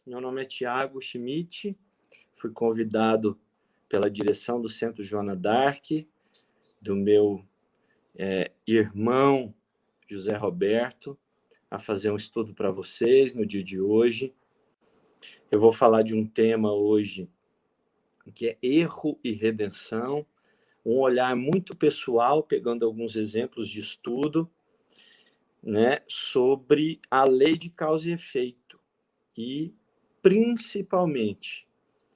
Meu nome é Tiago Schmidt, fui convidado pela direção do Centro Joana d'Arc, do meu irmão José Roberto, a fazer um estudo para vocês no dia de hoje. Eu vou falar de um tema hoje que é erro e redenção, um olhar muito pessoal, pegando alguns exemplos de estudo, né, sobre a lei de causa e efeito e, principalmente,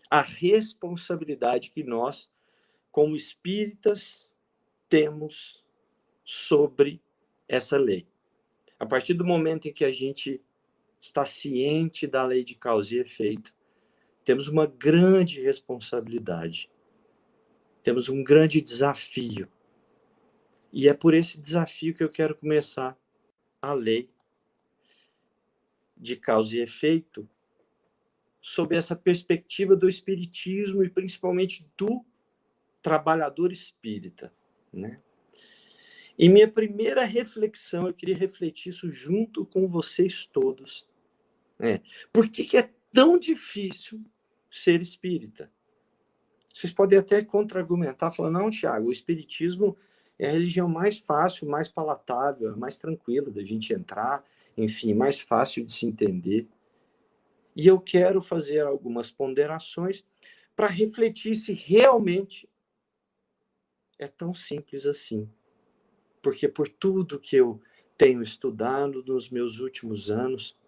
a responsabilidade que nós, como espíritas, temos sobre essa lei. A partir do momento em que a gente está ciente da lei de causa e efeito, temos uma grande responsabilidade, temos um grande desafio. E é por esse desafio que eu quero começar a lei de causa e efeito, sob essa perspectiva do espiritismo e principalmente do trabalhador espírita, né? E minha primeira reflexão, eu queria refletir isso junto com vocês todos, né? Por que é tão difícil ser espírita? Vocês podem até contra-argumentar, falando, não, Tiago, o espiritismo é a religião mais fácil, mais palatável, mais tranquila da gente entrar, enfim, mais fácil de se entender. E eu quero fazer algumas ponderações para refletir se realmente é tão simples assim. Porque por tudo que eu tenho estudado nos meus últimos anos,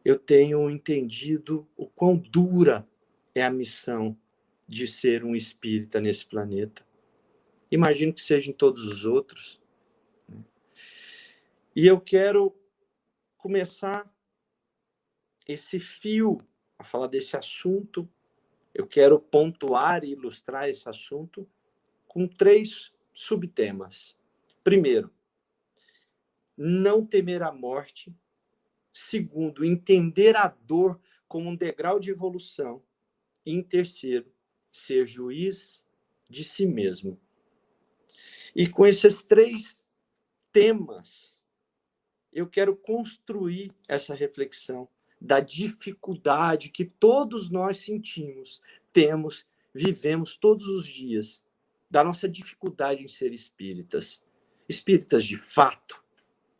eu tenho entendido o quão dura é a missão de ser um espírita nesse planeta. Imagino que seja em todos os outros. E eu quero começar esse fio a falar desse assunto. Eu quero pontuar e ilustrar esse assunto com 3 subtemas. Primeiro, não temer a morte. Segundo, entender a dor como um degrau de evolução. E em terceiro, ser juiz de si mesmo. E com esses 3 temas, eu quero construir essa reflexão da dificuldade que todos nós sentimos, temos, vivemos todos os dias, da nossa dificuldade em ser espíritas. Espíritas de fato,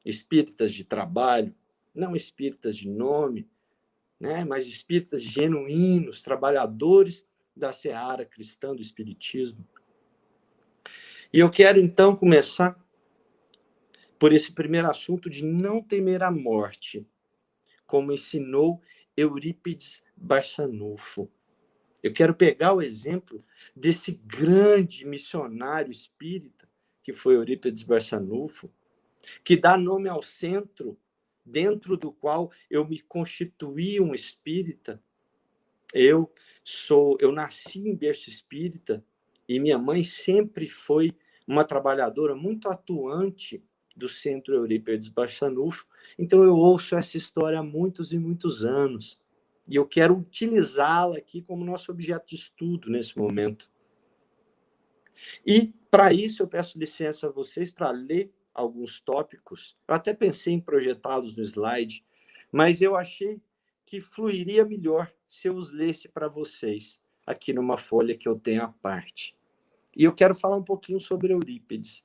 espíritas de trabalho, não espíritas de nome, né, mas espíritas genuínos, trabalhadores da seara cristã do espiritismo. E eu quero, então, começar por esse primeiro assunto de não temer a morte, como ensinou Eurípides Barçanufo. Eu quero pegar o exemplo desse grande missionário espírita, que foi Eurípides Barçanufo, que dá nome ao centro dentro do qual eu me constituí um espírita. Eu nasci em berço espírita e minha mãe sempre foi uma trabalhadora muito atuante do Centro Eurípides Barçanufo. Então eu ouço essa história há muitos e muitos anos e eu quero utilizá-la aqui como nosso objeto de estudo nesse momento. E para isso eu peço licença a vocês para ler alguns tópicos. Eu até pensei em projetá-los no slide, mas eu achei que fluiria melhor se eu os lesse para vocês aqui numa folha que eu tenho à parte. E eu quero falar um pouquinho sobre Eurípides.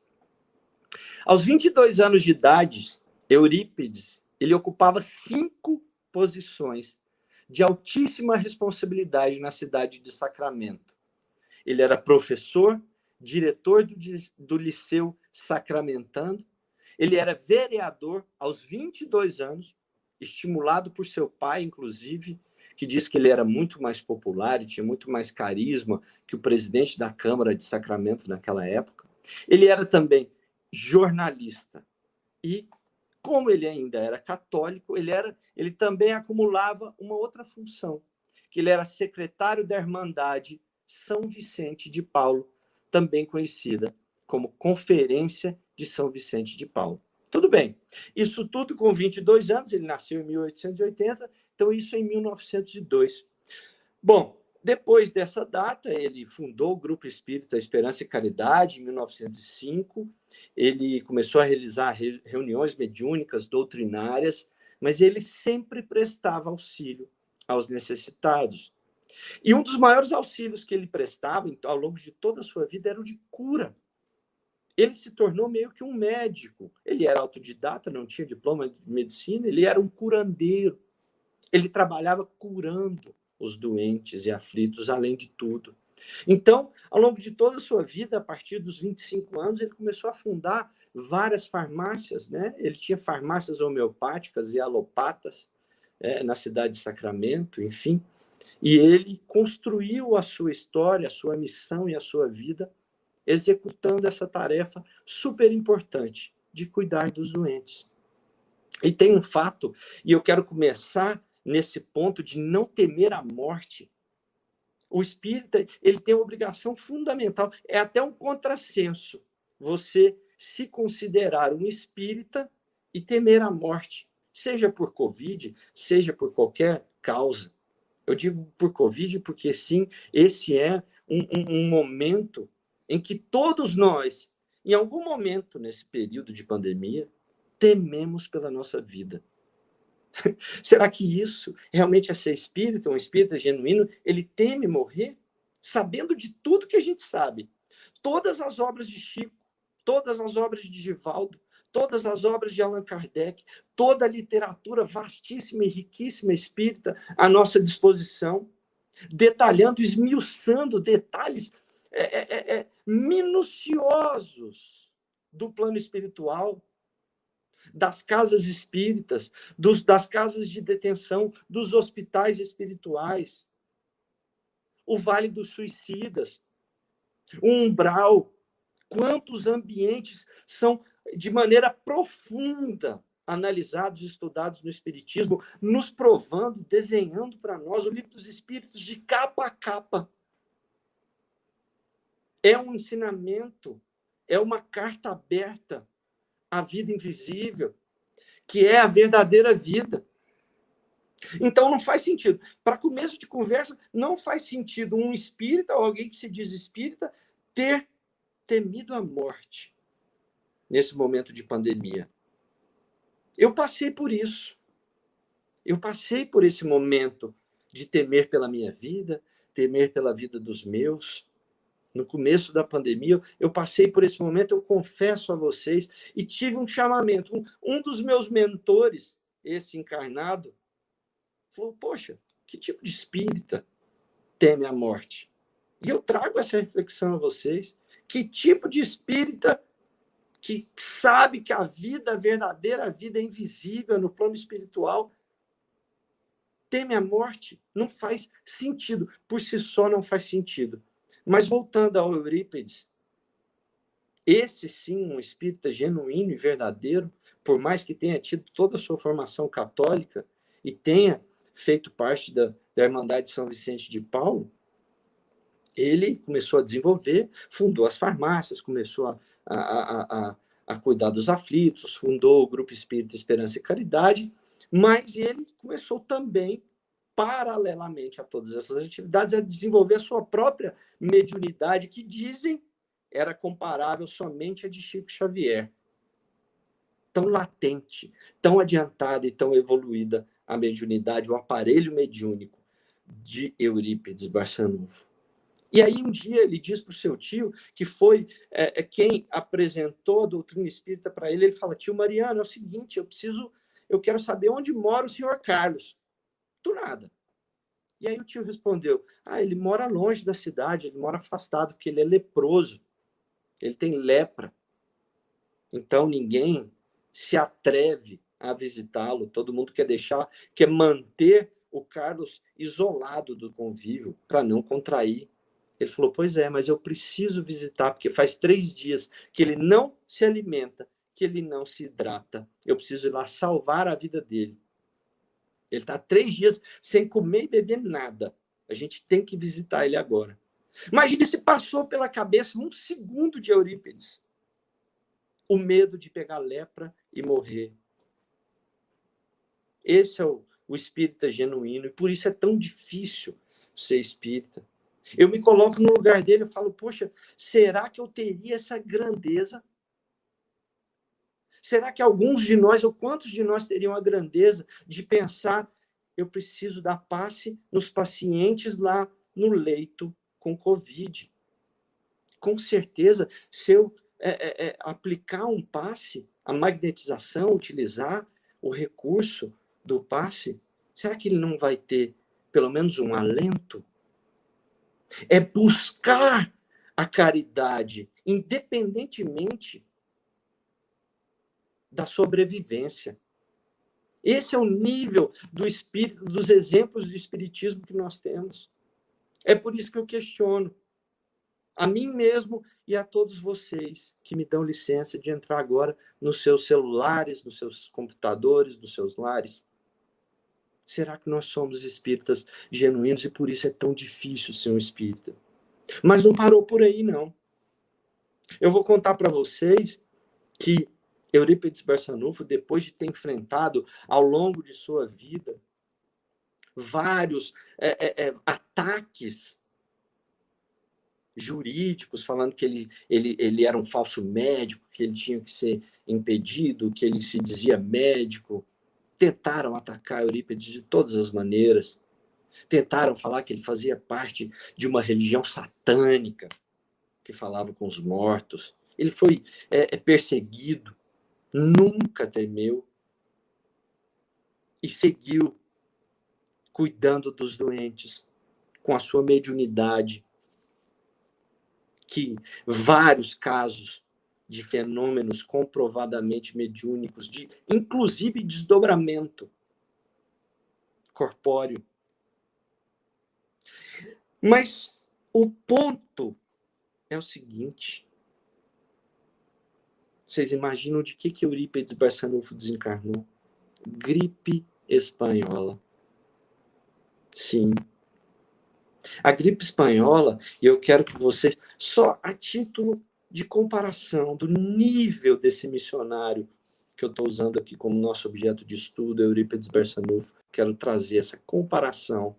Aos 22 anos de idade, Eurípides, ele ocupava 5 posições de altíssima responsabilidade na cidade de Sacramento. Ele era professor, diretor do Liceu Sacramentano. Ele era vereador aos 22 anos, estimulado por seu pai, inclusive, que disse que ele era muito mais popular e tinha muito mais carisma que o presidente da Câmara de Sacramento naquela época. Ele era também jornalista e, como ele ainda era católico, ele também acumulava uma outra função, que ele era secretário da Irmandade São Vicente de Paulo, também conhecida como Conferência de São Vicente de Paulo. Tudo bem. Isso tudo com 22 anos, ele nasceu em 1880, então isso em 1902. Bom, depois dessa data, ele fundou o Grupo Espírita Esperança e Caridade, em 1905. Ele começou a realizar reuniões mediúnicas doutrinárias mas ele sempre prestava auxílio aos necessitados. E um dos maiores auxílios que ele prestava ao longo de toda a sua vida era o de cura. Ele se tornou meio que um médico. Ele era autodidata, não tinha diploma de medicina, ele era um curandeiro. Ele trabalhava curando os doentes e aflitos, além de tudo. Então, ao longo de toda a sua vida, a partir dos 25 anos, ele começou a fundar várias farmácias, né? Ele tinha farmácias homeopáticas e alopatas, na cidade de Sacramento, enfim. E ele construiu a sua história, a sua missão e a sua vida executando essa tarefa super importante de cuidar dos doentes. E tem um fato, e eu quero começar nesse ponto de não temer a morte. O espírita, ele tem uma obrigação fundamental, é até um contrassenso, você se considerar um espírita e temer a morte, seja por Covid, seja por qualquer causa. Eu digo por Covid porque, sim, esse é um momento em que todos nós, em algum momento nesse período de pandemia, tememos pela nossa vida. Será que isso realmente é ser espírita, um espírita genuíno? Ele teme morrer, sabendo de tudo que a gente sabe. Todas as obras de Chico, todas as obras de Divaldo, todas as obras de Allan Kardec, toda a literatura vastíssima e riquíssima espírita à nossa disposição, detalhando, esmiuçando detalhes minuciosos do plano espiritual, das casas espíritas, das casas de detenção, dos hospitais espirituais, o Vale dos Suicidas, o umbral, quantos ambientes são de maneira profunda analisados, estudados no Espiritismo, nos provando, desenhando para nós o Livro dos Espíritos de capa a capa. É um ensinamento, é uma carta aberta à vida invisível, que é a verdadeira vida. Então, não faz sentido. Para começo de conversa, não faz sentido um espírita ou alguém que se diz espírita ter temido a morte nesse momento de pandemia. Eu passei por isso. Eu passei por esse momento de temer pela minha vida, temer pela vida dos meus. No começo da pandemia, eu passei por esse momento, eu confesso a vocês, e tive um chamamento. Um dos meus mentores, esse encarnado, falou, poxa, que tipo de espírita teme a morte? E eu trago essa reflexão a vocês. Que tipo de espírita que sabe que a vida, a verdadeira vida é invisível no plano espiritual, teme a morte? Não faz sentido. Por si só não faz sentido. Mas voltando ao Eurípides, esse sim, um espírita genuíno e verdadeiro, por mais que tenha tido toda a sua formação católica e tenha feito parte da Irmandade de São Vicente de Paulo, ele começou a desenvolver, fundou as farmácias, começou a cuidar dos aflitos, fundou o Grupo Espírita Esperança e Caridade, mas ele começou também, paralelamente a todas essas atividades, a desenvolver a sua própria mediunidade, que dizem era comparável somente à de Chico Xavier. Tão latente, tão adiantada e tão evoluída a mediunidade, o aparelho mediúnico de Eurípides Barçanufo. E aí um dia ele diz para o seu tio, que foi quem apresentou a doutrina espírita para ele, ele fala, tio Mariano, é o seguinte, eu quero saber onde mora o senhor Carlos. Do nada. E aí o tio respondeu, ele mora longe da cidade, ele mora afastado, porque ele é leproso, ele tem lepra. Então ninguém se atreve a visitá-lo, todo mundo quer manter o Carlos isolado do convívio, para não contrair. Ele falou, pois é, mas eu preciso visitar, porque faz 3 dias que ele não se alimenta, que ele não se hidrata. Eu preciso ir lá salvar a vida dele. Ele está 3 dias sem comer e beber nada. A gente tem que visitar ele agora. Imagine se passou pela cabeça um segundo de Eurípides o medo de pegar lepra e morrer. Esse é o espírita genuíno, e por isso é tão difícil ser espírita. Eu me coloco no lugar dele e falo, poxa, será que eu teria essa grandeza? Será que alguns de nós, ou quantos de nós teriam a grandeza de pensar, eu preciso dar passe nos pacientes lá no leito com Covid? Com certeza, se eu aplicar um passe, a magnetização, utilizar o recurso do passe, será que ele não vai ter pelo menos um alento? É buscar a caridade, independentemente da sobrevivência. Esse é o nível do espírito, dos exemplos do espiritismo que nós temos. É por isso que eu questiono a mim mesmo e a todos vocês que me dão licença de entrar agora nos seus celulares, nos seus computadores, nos seus lares. Será que nós somos espíritas genuínos e por isso é tão difícil ser um espírita? Mas não parou por aí, não. Eu vou contar para vocês que Eurípides Barçanufo, depois de ter enfrentado ao longo de sua vida vários ataques jurídicos, falando que ele era um falso médico, que ele tinha que ser impedido, que ele se dizia médico. Tentaram atacar Eurípides de todas as maneiras. Tentaram falar que ele fazia parte de uma religião satânica, que falava com os mortos. Ele foi perseguido, nunca temeu e seguiu cuidando dos doentes com a sua mediunidade, que vários casos de fenômenos comprovadamente mediúnicos, de inclusive desdobramento corpóreo. Mas o ponto é o seguinte: vocês imaginam de que Eurípides Barçanufo desencarnou? Gripe espanhola. Sim. A gripe espanhola, e eu quero que vocês, só a título de comparação do nível desse missionário que eu estou usando aqui como nosso objeto de estudo, Eurípides Barçanufo, quero trazer essa comparação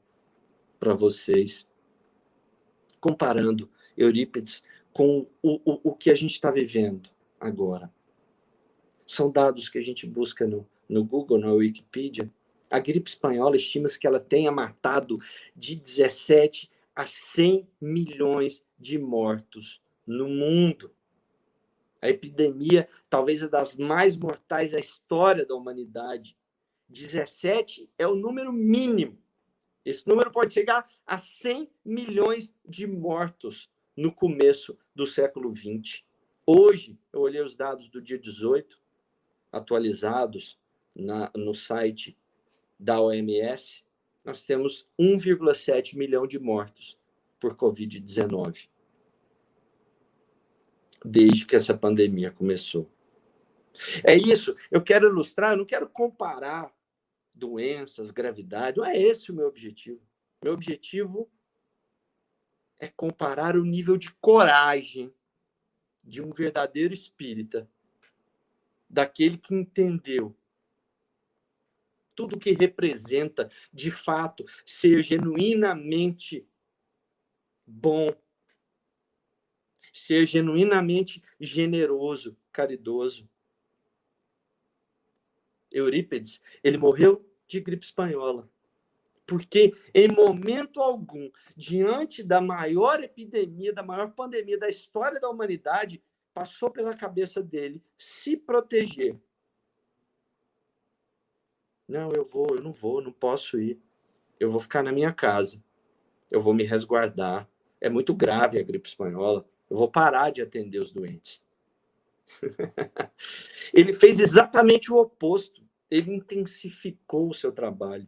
para vocês, comparando Eurípides com o que a gente está vivendo agora. São dados que a gente busca no Google, na Wikipedia. A gripe espanhola, estima-se que ela tenha matado de 17 a 100 milhões de mortos no mundo. A epidemia, talvez, é das mais mortais da história da humanidade. 17 é o número mínimo. Esse número pode chegar a 100 milhões de mortos no começo do século XX. Hoje, eu olhei os dados do dia 18, atualizados no site da OMS, nós temos 1,7 milhão de mortos por Covid-19, desde que essa pandemia começou. É isso, eu quero ilustrar, eu não quero comparar doenças, gravidade, não é esse o meu objetivo. Meu objetivo é comparar o nível de coragem de um verdadeiro espírita, daquele que entendeu tudo que representa, de fato, ser genuinamente bom, ser genuinamente generoso, caridoso. Eurípides, ele morreu de gripe espanhola, porque em momento algum, diante da maior epidemia, da maior pandemia da história da humanidade, passou pela cabeça dele se proteger. Não, eu não vou, não posso ir. Eu vou ficar na minha casa. Eu vou me resguardar. É muito grave a gripe espanhola. Eu vou parar de atender os doentes. Ele fez exatamente o oposto. Ele intensificou o seu trabalho.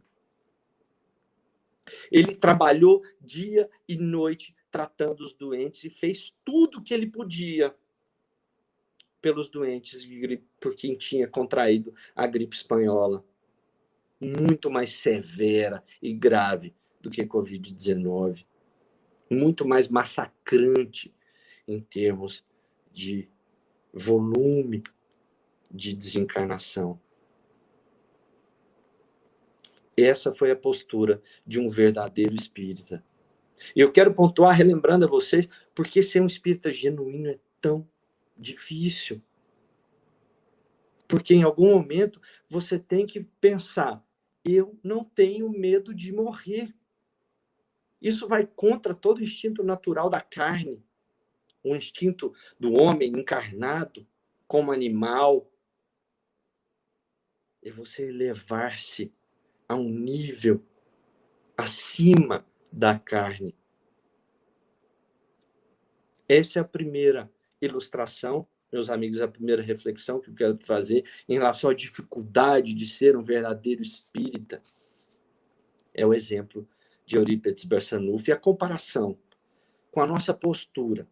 Ele trabalhou dia e noite tratando os doentes e fez tudo o que ele podia pelos doentes de gripe, por quem tinha contraído a gripe espanhola. Muito mais severa e grave do que a Covid-19. Muito mais massacrante em termos de volume de desencarnação. Essa foi a postura de um verdadeiro espírita. E eu quero pontuar, relembrando a vocês, porque ser um espírita genuíno é tão difícil. Porque em algum momento você tem que pensar, eu não tenho medo de morrer. Isso vai contra todo o instinto natural da carne, o instinto do homem encarnado como animal. É você elevar-se a um nível acima da carne. Essa é a primeira ilustração, meus amigos, a primeira reflexão que eu quero trazer em relação à dificuldade de ser um verdadeiro espírita. É o exemplo de Eurípides Barçanufo e a comparação com a nossa postura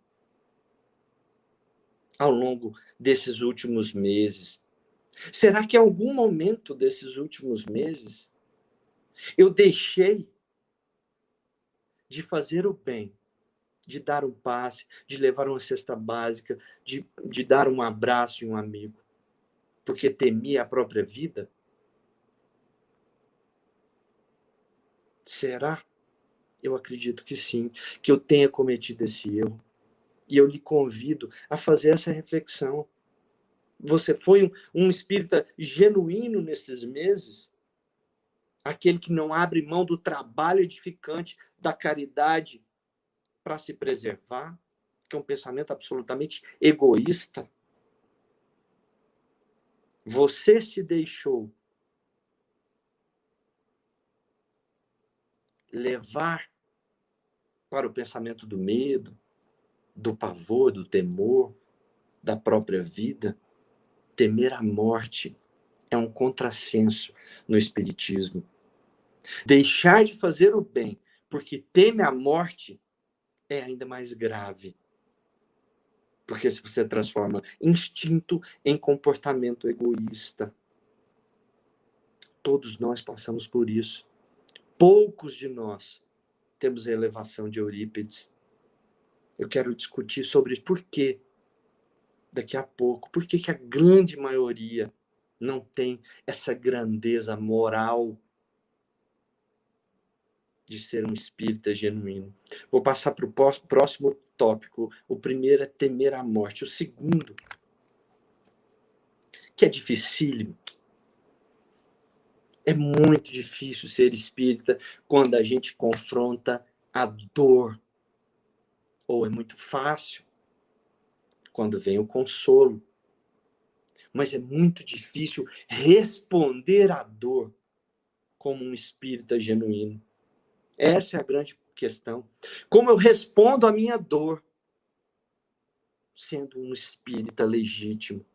ao longo desses últimos meses. Será que em algum momento desses últimos meses eu deixei de fazer o bem, de dar um passe, de levar uma cesta básica, de dar um abraço em um amigo, porque temia a própria vida? Será? Eu acredito que sim, que eu tenha cometido esse erro. E eu lhe convido a fazer essa reflexão. Você foi um espírita genuíno nesses meses? Aquele que não abre mão do trabalho edificante, da caridade, para se preservar? Que é um pensamento absolutamente egoísta. Você se deixou levar para o pensamento do medo, do pavor, do temor, da própria vida? Temer a morte é um contrassenso no Espiritismo. Deixar de fazer o bem porque teme a morte é ainda mais grave. Porque se você transforma instinto em comportamento egoísta. Todos nós passamos por isso. Poucos de nós temos a elevação de Eurípides. Eu quero discutir sobre por quê daqui a pouco. Por que a grande maioria não tem essa grandeza moral de ser um espírita genuíno? Vou passar para o próximo tópico. O primeiro é temer a morte. O segundo, que é dificílimo. É muito difícil ser espírita quando a gente confronta a dor. Ou é muito fácil quando vem o consolo. Mas é muito difícil responder à dor como um espírita genuíno. Essa é a grande questão. Como eu respondo à minha dor sendo um espírita legítimo?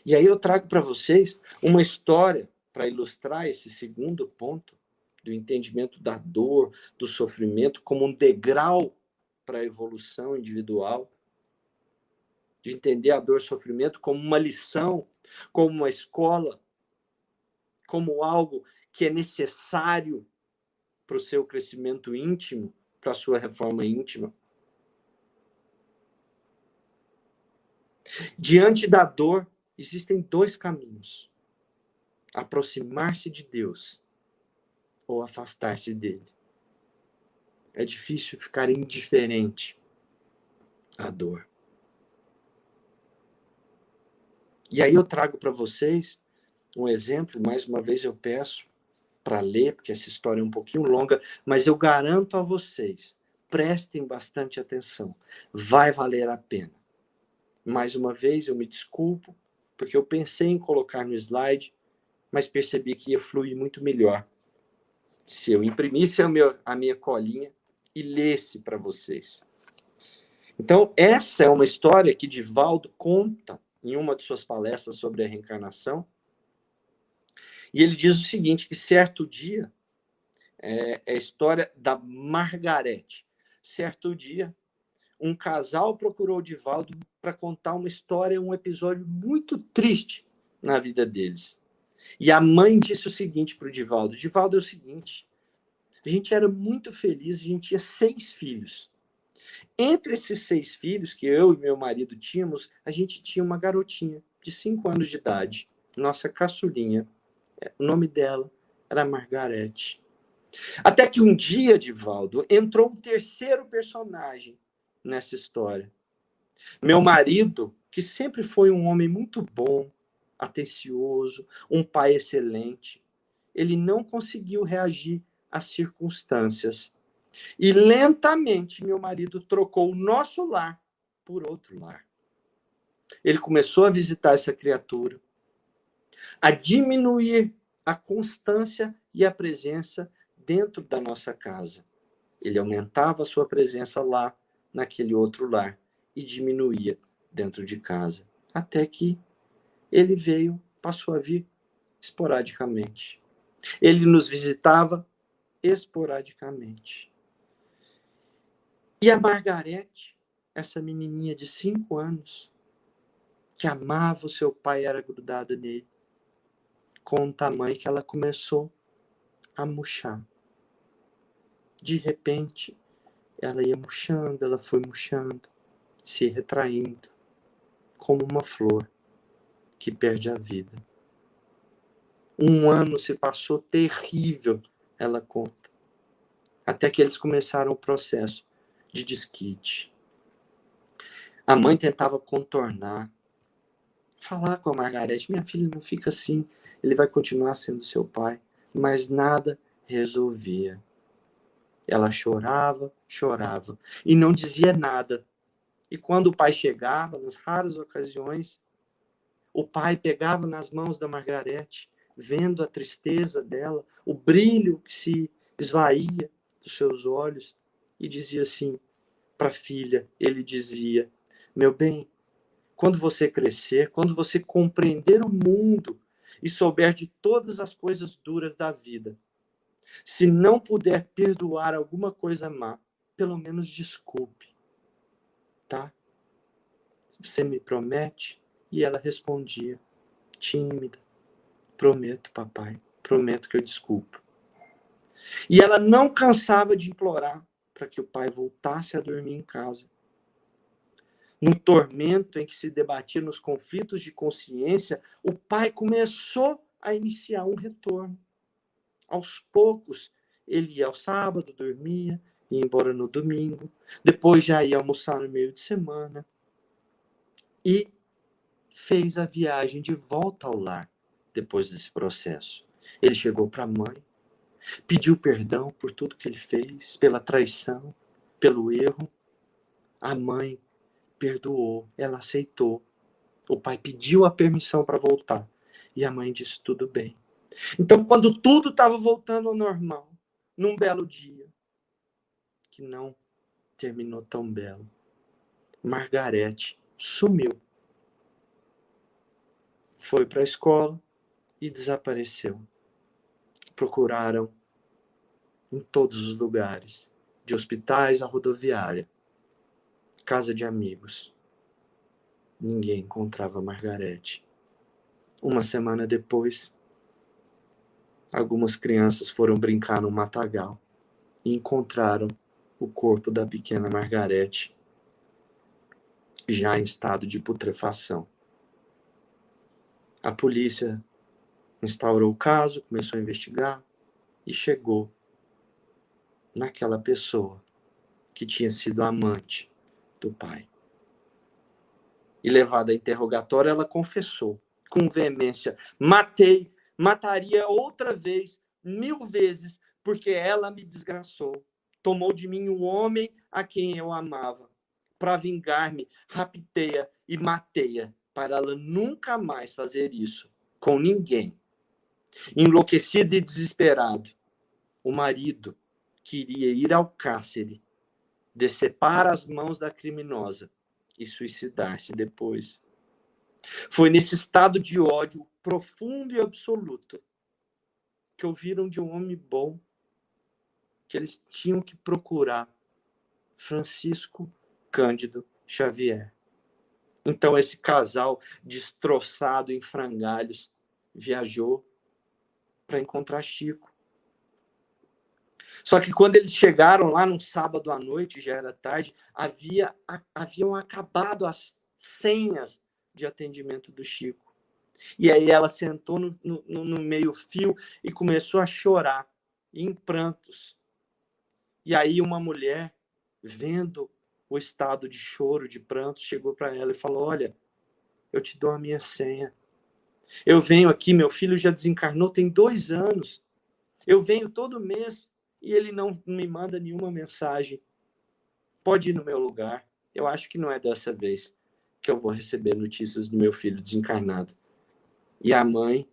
E aí eu trago para vocês uma história para ilustrar esse segundo ponto do entendimento da dor, do sofrimento como um degrau para a evolução individual, de entender a dor e o sofrimento como uma lição, como uma escola, como algo que é necessário para o seu crescimento íntimo, para a sua reforma íntima. Diante da dor, existem dois caminhos: aproximar-se de Deus ou afastar-se dele. É difícil ficar indiferente à dor. E aí eu trago para vocês um exemplo, mais uma vez eu peço para ler, porque essa história é um pouquinho longa, mas eu garanto a vocês, prestem bastante atenção, vai valer a pena. Mais uma vez eu me desculpo, porque eu pensei em colocar no slide, mas percebi que ia fluir muito melhor se eu imprimisse a minha colinha e lesse para vocês. Então, essa é uma história que Divaldo conta em uma de suas palestras sobre a reencarnação. E ele diz o seguinte, que certo dia, é a história da Margarete. Certo dia, um casal procurou Divaldo para contar uma história, um episódio muito triste na vida deles. E a mãe disse o seguinte para o Divaldo: Divaldo, é o seguinte, a gente era muito feliz, a gente tinha 6 filhos. Entre esses 6 filhos que eu e meu marido tínhamos, a gente tinha uma garotinha de 5 anos de idade, nossa caçulinha. O nome dela era Margarete. Até que um dia, Divaldo, entrou um terceiro personagem nessa história. Meu marido, que sempre foi um homem muito bom, atencioso, um pai excelente, ele não conseguiu reagir às circunstâncias. E lentamente meu marido trocou o nosso lar por outro lar. Ele começou a visitar essa criatura, a diminuir a constância e a presença dentro da nossa casa. Ele aumentava a sua presença lá, naquele outro lar, e diminuía dentro de casa. Até que ele passou a vir esporadicamente. Ele nos visitava esporadicamente. E a Margarete, essa menininha de 5 anos, que amava o seu pai, era grudada nele, com um tamanho que ela começou a murchar. De repente, ela ia murchando, ela foi murchando, se retraindo, como uma flor que perde a vida. 1 ano se passou terrível, ela conta, até que eles começaram o processo de desquite. A mãe tentava contornar, falar com a Margarete: minha filha, não fica assim, ele vai continuar sendo seu pai. Mas nada resolvia. Ela chorava, chorava, e não dizia nada. E quando o pai chegava, nas raras ocasiões, o pai pegava nas mãos da Margarete, vendo a tristeza dela, o brilho que se esvaía dos seus olhos, e dizia assim para a filha, ele dizia: meu bem, quando você crescer, quando você compreender o mundo e souber de todas as coisas duras da vida, se não puder perdoar alguma coisa má, pelo menos desculpe, tá? Você me promete? E ela respondia, tímida: prometo, papai, prometo que eu desculpo. E ela não cansava de implorar para que o pai voltasse a dormir em casa. No tormento em que se debatia nos conflitos de consciência, o pai começou a iniciar um retorno. Aos poucos, ele ia ao sábado, dormia, ia embora no domingo, depois já ia almoçar no meio de semana e fez a viagem de volta ao lar depois desse processo. Ele chegou para a mãe, pediu perdão por tudo que ele fez, pela traição, pelo erro. A mãe perdoou, ela aceitou. O pai pediu a permissão para voltar e a mãe disse tudo bem. Então, quando tudo estava voltando ao normal, num belo dia, que não terminou tão belo, Margarete sumiu. Foi para a escola e desapareceu. Procuraram em todos os lugares, de hospitais à rodoviária, casa de amigos. Ninguém encontrava Margarete. 1 semana depois, algumas crianças foram brincar no matagal e encontraram o corpo da pequena Margarete, já em estado de putrefação. A polícia instaurou o caso, começou a investigar e chegou naquela pessoa que tinha sido amante do pai. E levada a interrogatório, ela confessou com veemência: mataria outra vez, 1000 vezes, porque ela me desgraçou. Tomou de mim um homem a quem eu amava. Para vingar-me, raptei-a e matei-a, para ela nunca mais fazer isso com ninguém. Enlouquecido e desesperado, o marido queria ir ao cárcere, decepar as mãos da criminosa e suicidar-se depois. Foi nesse estado de ódio profundo e absoluto que ouviram de um homem bom que eles tinham que procurar Francisco Cândido Xavier. Então esse casal destroçado em frangalhos viajou para encontrar Chico. Só que quando eles chegaram lá num sábado à noite, já era tarde, haviam acabado as senhas de atendimento do Chico. E aí ela sentou no meio-fio e começou a chorar, em prantos. E aí uma mulher, vendo o estado de choro, de pranto, chegou para ela e falou: olha, eu te dou a minha senha. Eu venho aqui, meu filho já desencarnou tem 2 anos. Eu venho todo mês e ele não me manda nenhuma mensagem. Pode ir no meu lugar. Eu acho que não é dessa vez que eu vou receber notícias do meu filho desencarnado. E a mãe,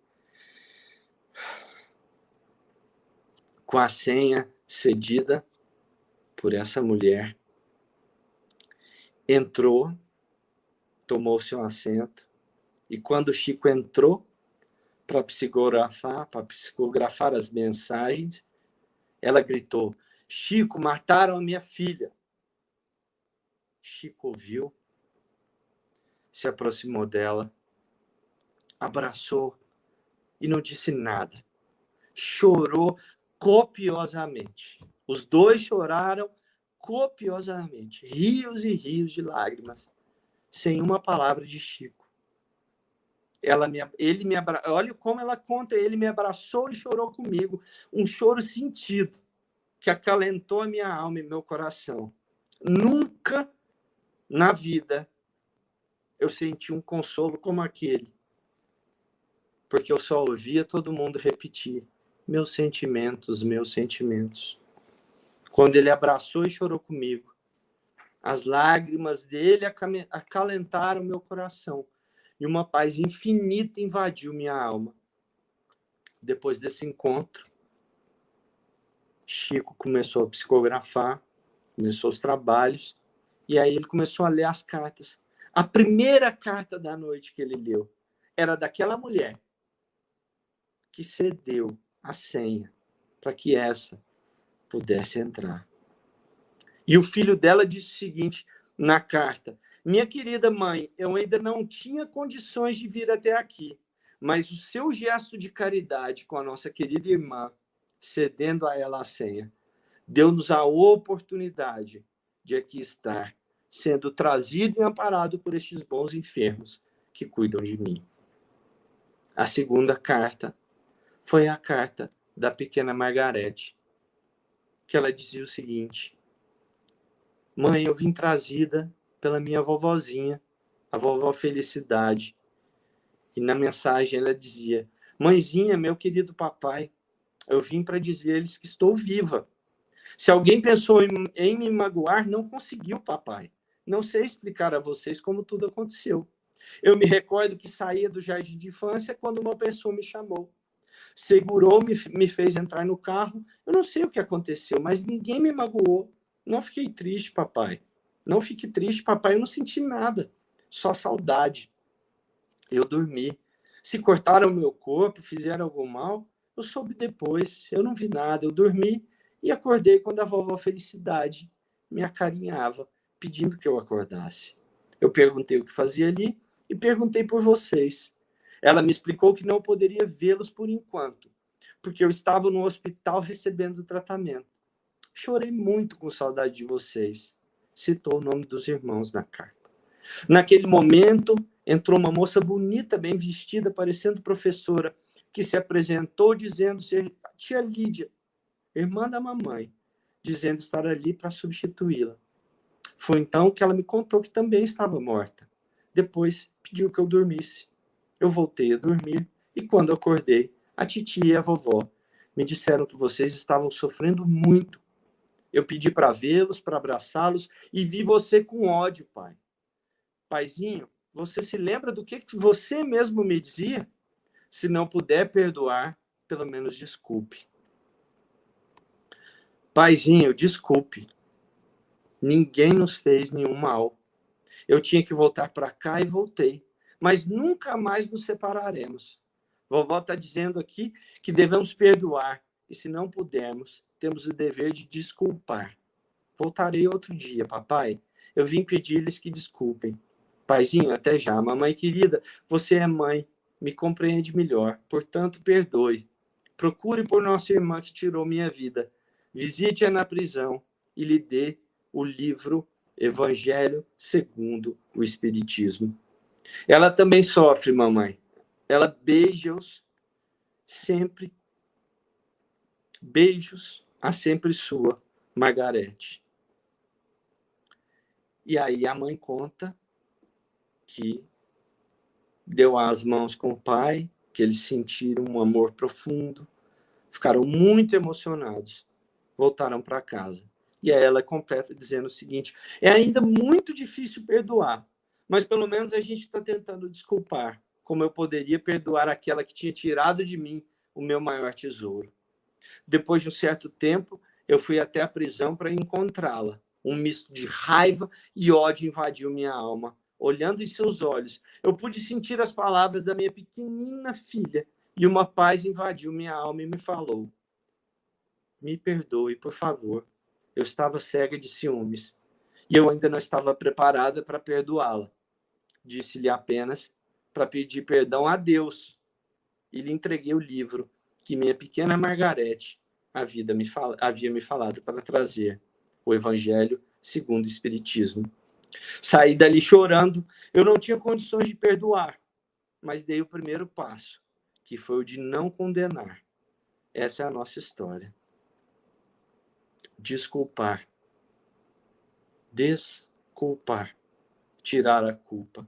com a senha cedida por essa mulher, entrou, tomou seu assento, e quando o Chico entrou para psicografar as mensagens, ela gritou: Chico, mataram a minha filha. Chico ouviu, se aproximou dela, abraçou e não disse nada. Chorou copiosamente. Os dois choraram copiosamente, rios e rios de lágrimas, sem uma palavra de Chico. Olha como ela conta, ele me abraçou e chorou comigo, um choro sentido, que acalentou a minha alma e meu coração. Nunca na vida eu senti um consolo como aquele, porque eu só ouvia todo mundo repetir: meus sentimentos, meus sentimentos. Quando ele abraçou e chorou comigo, as lágrimas dele acalentaram meu coração e uma paz infinita invadiu minha alma. Depois desse encontro, Chico começou a psicografar, começou os trabalhos, e aí ele começou a ler as cartas. A primeira carta da noite que ele leu era daquela mulher que cedeu a senha para que essa pudesse entrar. E o filho dela disse o seguinte na carta: minha querida mãe, eu ainda não tinha condições de vir até aqui, mas o seu gesto de caridade com a nossa querida irmã, cedendo a ela a senha, deu-nos a oportunidade de aqui estar, sendo trazido e amparado por estes bons enfermos que cuidam de mim. A segunda carta foi a carta da pequena Margarete, que ela dizia o seguinte: mãe, eu vim trazida pela minha vovozinha, a vovó Felicidade. E na mensagem ela dizia: mãezinha, meu querido papai, eu vim para dizer-lhes que estou viva. Se alguém pensou em me magoar, não conseguiu, papai. Não sei explicar a vocês como tudo aconteceu. Eu me recordo que saía do jardim de infância quando uma pessoa me chamou. Segurou-me, me fez entrar no carro. Eu não sei o que aconteceu, mas ninguém me magoou. Não fiquei triste, papai. Não fique triste, papai. Eu não senti nada. Só saudade. Eu dormi. Se cortaram o meu corpo, fizeram algum mal, eu soube depois. Eu não vi nada. Eu dormi e acordei quando a vovó Felicidade me acarinhava, pedindo que eu acordasse. Eu perguntei o que fazia ali e perguntei por vocês. Ela me explicou que não poderia vê-los por enquanto, porque eu estava no hospital recebendo tratamento. Chorei muito com saudade de vocês. Citou o nome dos irmãos na carta. Naquele momento, entrou uma moça bonita, bem vestida, parecendo professora, que se apresentou dizendo ser tia Lídia, irmã da mamãe, dizendo estar ali para substituí-la. Foi então que ela me contou que também estava morta. Depois, pediu que eu dormisse. Eu voltei a dormir e, quando acordei, a titia e a vovó me disseram que vocês estavam sofrendo muito. Eu pedi para vê-los, para abraçá-los e vi você com ódio, pai. Paizinho, você se lembra do que você mesmo me dizia? Se não puder perdoar, pelo menos desculpe. Paizinho, desculpe. Ninguém nos fez nenhum mal. Eu tinha que voltar para cá e voltei. Mas nunca mais nos separaremos. Vovó está dizendo aqui que devemos perdoar. E se não pudermos, temos o dever de desculpar. Voltarei outro dia, papai. Eu vim pedir-lhes que desculpem. Paizinho, até já. Mamãe querida, você é mãe. Me compreende melhor. Portanto, perdoe. Procure por nossa irmã que tirou minha vida. Visite-a na prisão e lhe dê o livro Evangelho segundo o Espiritismo. Ela também sofre, mamãe. Ela beija-os sempre. Beijos a sempre sua, Margarete. E aí a mãe conta que deu as mãos com o pai, que eles sentiram um amor profundo, ficaram muito emocionados, voltaram para casa. E aí ela completa dizendo o seguinte: é ainda muito difícil perdoar, mas pelo menos a gente está tentando desculpar, como eu poderia perdoar aquela que tinha tirado de mim o meu maior tesouro. Depois de um certo tempo, eu fui até a prisão para encontrá-la. Um misto de raiva e ódio invadiu minha alma. Olhando em seus olhos, eu pude sentir as palavras da minha pequenina filha, e uma paz invadiu minha alma e me falou: me perdoe, por favor. Eu estava cega de ciúmes, e eu ainda não estava preparada para perdoá-la. Disse-lhe apenas para pedir perdão a Deus, e lhe entreguei o livro que minha pequena Margarete havia me falado para trazer, o Evangelho segundo o Espiritismo. Saí dali chorando. Eu não tinha condições de perdoar, mas dei o primeiro passo, que foi o de não condenar. Essa é a nossa história. Desculpar. Desculpar. Tirar a culpa.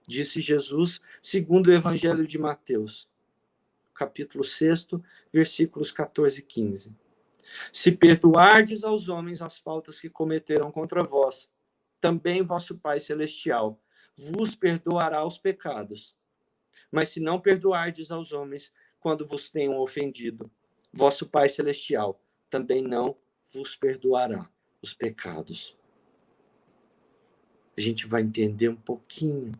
Disse Jesus, segundo o Evangelho de Mateus, capítulo 6, versículos 14 e 15. Se perdoardes aos homens as faltas que cometeram contra vós, também vosso Pai Celestial vos perdoará os pecados. Mas se não perdoardes aos homens quando vos tenham ofendido, vosso Pai Celestial também não vos perdoará os pecados. A gente vai entender um pouquinho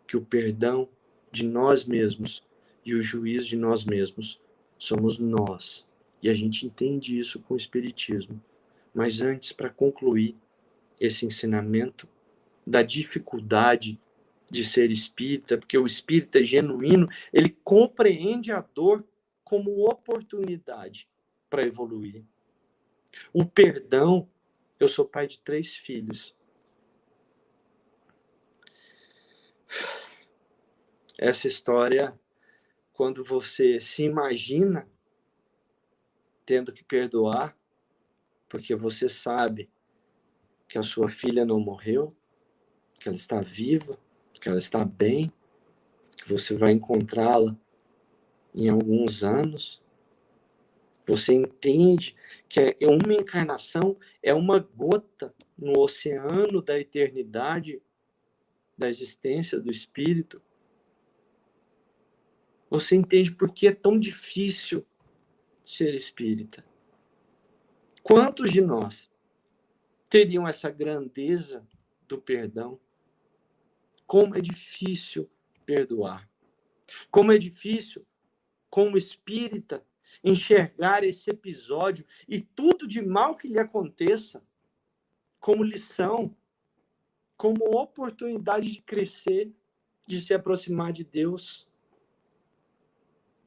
que o perdão de nós mesmos e o juízo de nós mesmos somos nós. E a gente entende isso com o Espiritismo. Mas antes, para concluir esse ensinamento da dificuldade de ser espírita, porque o espírita genuíno, ele compreende a dor como oportunidade para evoluir. O perdão, eu sou pai de 3 filhos. Essa história, quando você se imagina tendo que perdoar, porque você sabe que a sua filha não morreu, que ela está viva, que ela está bem, que você vai encontrá-la em alguns anos, você entende que uma encarnação é uma gota no oceano da eternidade, da existência do espírito. Você entende por que é tão difícil ser espírita. Quantos de nós teriam essa grandeza do perdão? Como é difícil perdoar. Como é difícil, como espírita, enxergar esse episódio e tudo de mal que lhe aconteça como lição, como oportunidade de crescer, de se aproximar de Deus.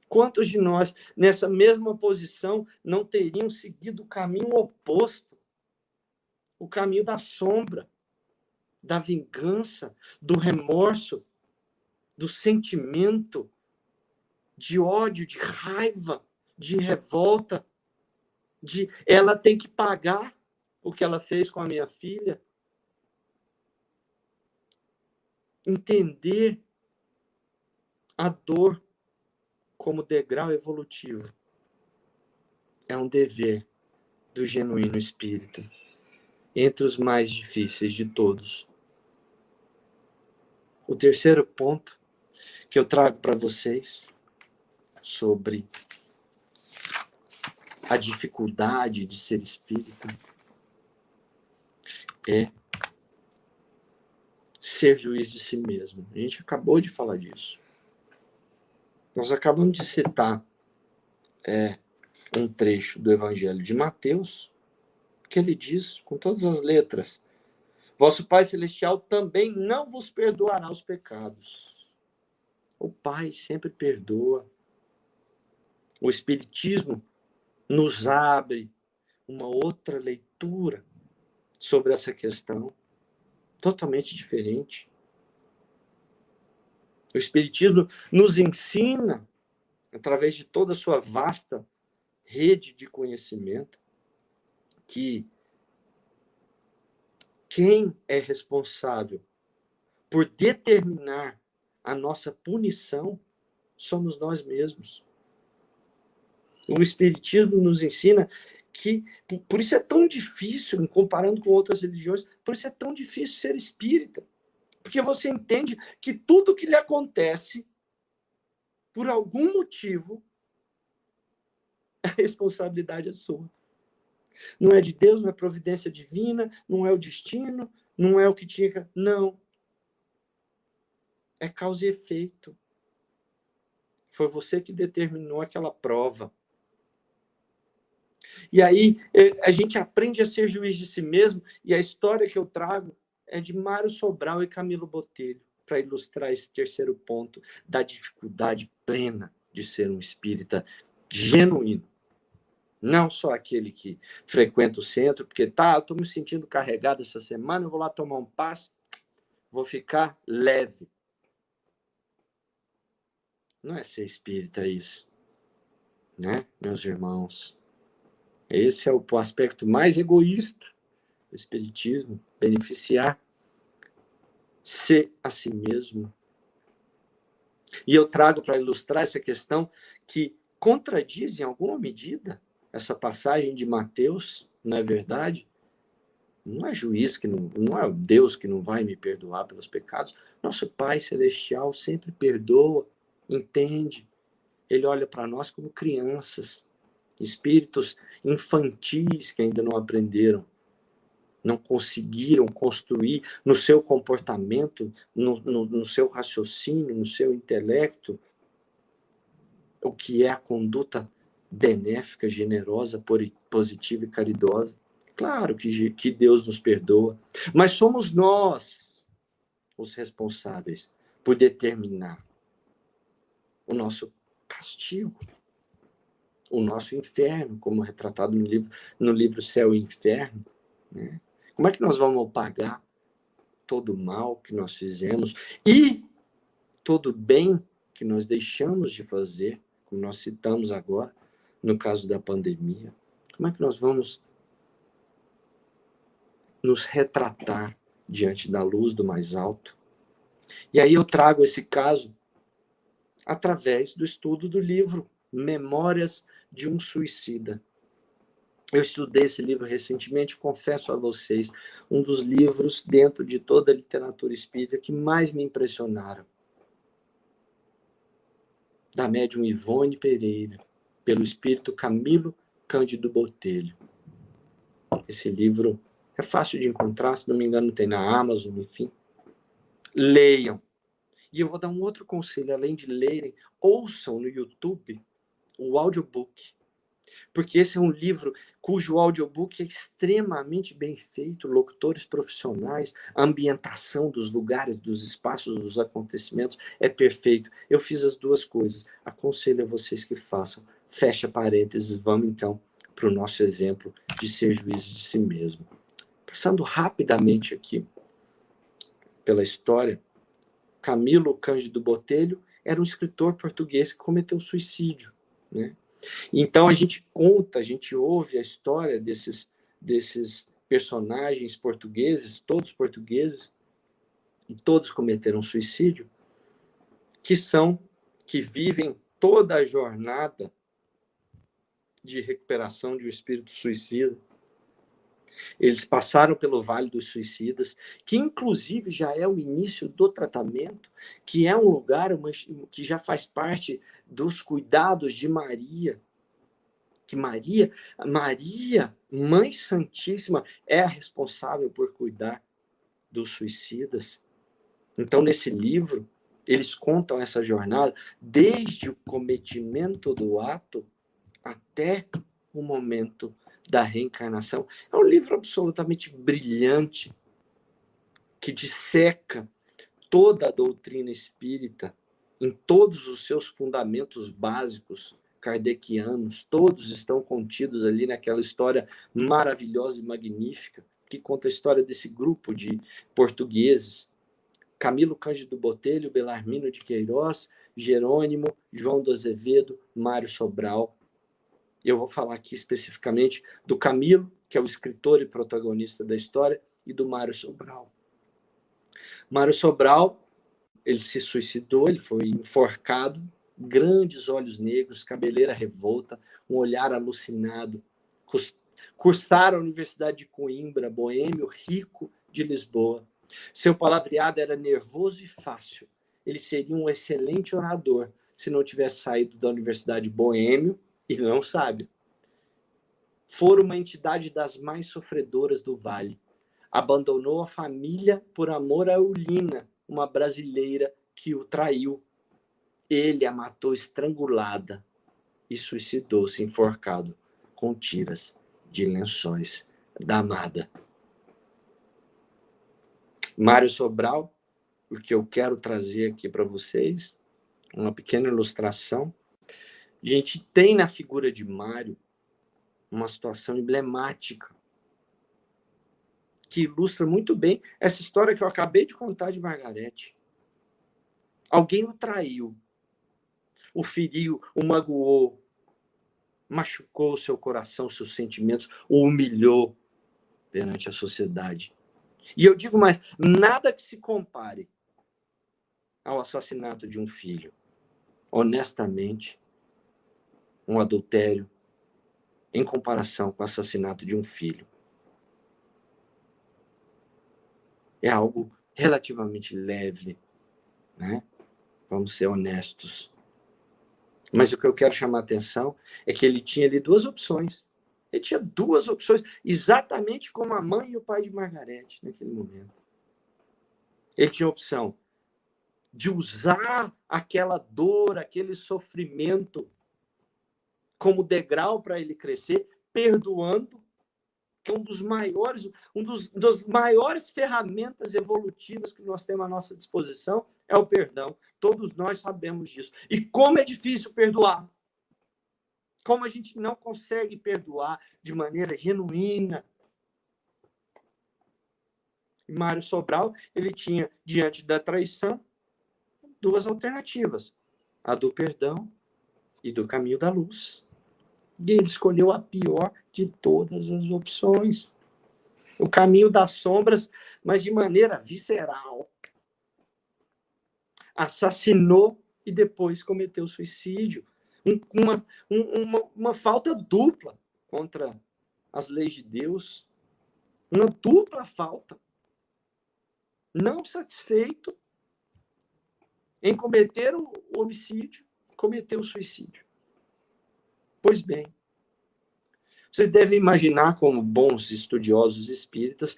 Quantos de nós, nessa mesma posição, não teriam seguido o caminho oposto? O caminho da sombra, da vingança, do remorso, do sentimento, de ódio, de raiva, de revolta, de ela tem que pagar o que ela fez com a minha filha. Entender a dor como degrau evolutivo é um dever do genuíno espírita, entre os mais difíceis de todos. O terceiro ponto que eu trago para vocês sobre a dificuldade de ser espírita é ser juiz de si mesmo. A gente acabou de falar disso. Nós acabamos de citar um trecho do Evangelho de Mateus, que ele diz, com todas as letras: vosso Pai Celestial também não vos perdoará os pecados. O Pai sempre perdoa. O Espiritismo nos abre uma outra leitura sobre essa questão, totalmente diferente. O Espiritismo nos ensina, através de toda a sua vasta rede de conhecimento, que quem é responsável por determinar a nossa punição somos nós mesmos. O Espiritismo nos ensina que, por isso é tão difícil, comparando com outras religiões, por isso é tão difícil ser espírita. Porque você entende que tudo que lhe acontece, por algum motivo, a responsabilidade é sua. Não é de Deus, não é providência divina, não é o destino, não é o que tinha. Não. É causa e efeito. Foi você que determinou aquela prova. E aí a gente aprende a ser juiz de si mesmo, e a história que eu trago é de Mário Sobral e Camilo Botelho, para ilustrar esse terceiro ponto da dificuldade plena de ser um espírita genuíno. Não só aquele que frequenta o centro, porque estou me sentindo carregado essa semana, eu vou lá tomar um passe, vou ficar leve. Não é ser espírita isso, né, meus irmãos? Esse é o aspecto mais egoísta do espiritismo, beneficiar-se a si mesmo. E eu trago para ilustrar essa questão que contradiz, em alguma medida, essa passagem de Mateus, não é verdade? Não é juiz que não é Deus que não vai me perdoar pelos pecados. Nosso Pai Celestial sempre perdoa, entende. Ele olha para nós como crianças, espíritos infantis que ainda não aprenderam, não conseguiram construir no seu comportamento, no seu raciocínio, no seu intelecto, o que é a conduta benéfica, generosa, positiva e caridosa. Claro que Deus nos perdoa, mas somos nós os responsáveis por determinar o nosso castigo, o nosso inferno, como retratado no livro Céu e Inferno, né? Como é que nós vamos pagar todo o mal que nós fizemos e todo o bem que nós deixamos de fazer, como nós citamos agora, no caso da pandemia? Como é que nós vamos nos retratar diante da luz do mais alto? E aí eu trago esse caso através do estudo do livro Memórias de um Suicida. Eu estudei esse livro recentemente, confesso a vocês, um dos livros dentro de toda a literatura espírita que mais me impressionaram. Da médium Ivone Pereira, pelo espírito Camilo Cândido Botelho. Esse livro é fácil de encontrar, se não me engano tem na Amazon, enfim. Leiam. E eu vou dar um outro conselho, além de lerem, ouçam no YouTube o audiobook. Porque esse é um livro cujo audiobook é extremamente bem feito, locutores profissionais, a ambientação dos lugares, dos espaços, dos acontecimentos é perfeito. Eu fiz as duas coisas. Aconselho a vocês que façam. Fecha parênteses, vamos então para o nosso exemplo de ser juiz de si mesmo. Passando rapidamente aqui pela história, Camilo Cândido Botelho era um escritor português que cometeu suicídio, né? Então a gente ouve a história desses personagens portugueses, todos portugueses, e todos cometeram suicídio, que vivem toda a jornada de recuperação de um espírito suicida. Eles passaram pelo Vale dos Suicidas, que inclusive já é o início do tratamento, que é um lugar que já faz parte dos cuidados de Maria, que Maria, Mãe Santíssima, é a responsável por cuidar dos suicidas. Então, nesse livro, eles contam essa jornada desde o cometimento do ato até o momento da reencarnação. É um livro absolutamente brilhante, que disseca toda a doutrina espírita em todos os seus fundamentos básicos kardecianos, todos estão contidos ali naquela história maravilhosa e magnífica que conta a história desse grupo de portugueses: Camilo Cândido Botelho, Belarmino de Queiroz, Jerônimo, João do Azevedo, Mário Sobral. Eu vou falar aqui especificamente do Camilo, que é o escritor e protagonista da história, e do Mário Sobral. Mário Sobral ele se suicidou, ele foi enforcado, grandes olhos negros, cabeleira revolta, um olhar alucinado. Cursara a Universidade de Coimbra, boêmio, rico de Lisboa. Seu palavreado era nervoso e fácil. Ele seria um excelente orador se não tivesse saído da Universidade boêmio e não sábio. Fora uma entidade das mais sofredoras do Vale. Abandonou a família por amor a Eulina, uma brasileira que o traiu. Ele a matou estrangulada e suicidou-se enforcado com tiras de lençóis da amada. Mário Sobral, o que eu quero trazer aqui para vocês, uma pequena ilustração. A gente tem na figura de Mário uma situação emblemática que ilustra muito bem essa história que eu acabei de contar de Margarete. Alguém o traiu, o feriu, o magoou, machucou o seu coração, seus sentimentos, o humilhou perante a sociedade. E eu digo mais, nada que se compare ao assassinato de um filho. Honestamente, um adultério em comparação com o assassinato de um filho é algo relativamente leve, né? Vamos ser honestos. Mas o que eu quero chamar a atenção é que ele tinha ali duas opções. Ele tinha duas opções, exatamente como a mãe e o pai de Margarete naquele momento. Ele tinha a opção de usar aquela dor, aquele sofrimento como degrau para ele crescer, perdoando, que é das maiores ferramentas evolutivas que nós temos à nossa disposição é o perdão. Todos nós sabemos disso. E como é difícil perdoar. Como a gente não consegue perdoar de maneira genuína. E Mário Sobral, ele tinha, diante da traição, duas alternativas. A do perdão e do caminho da luz. E ele escolheu a pior de todas as opções. O caminho das sombras, mas de maneira visceral. Assassinou e depois cometeu suicídio. Uma falta dupla contra as leis de Deus. Uma dupla falta. Não satisfeito em cometer o homicídio, cometeu o suicídio. Pois bem, vocês devem imaginar, como bons estudiosos espíritas,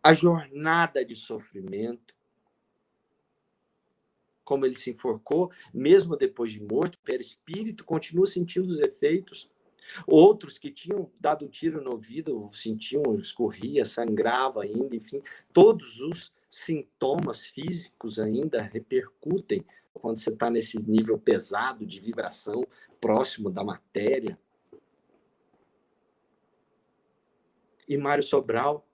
a jornada de sofrimento, como ele se enforcou, mesmo depois de morto, o perispírito continua sentindo os efeitos. Outros que tinham dado um tiro no ouvido sentiam, escorria, sangrava ainda, enfim, todos os sintomas físicos ainda repercutem quando você está nesse nível pesado de vibração próximo da matéria. E Mário Sobral,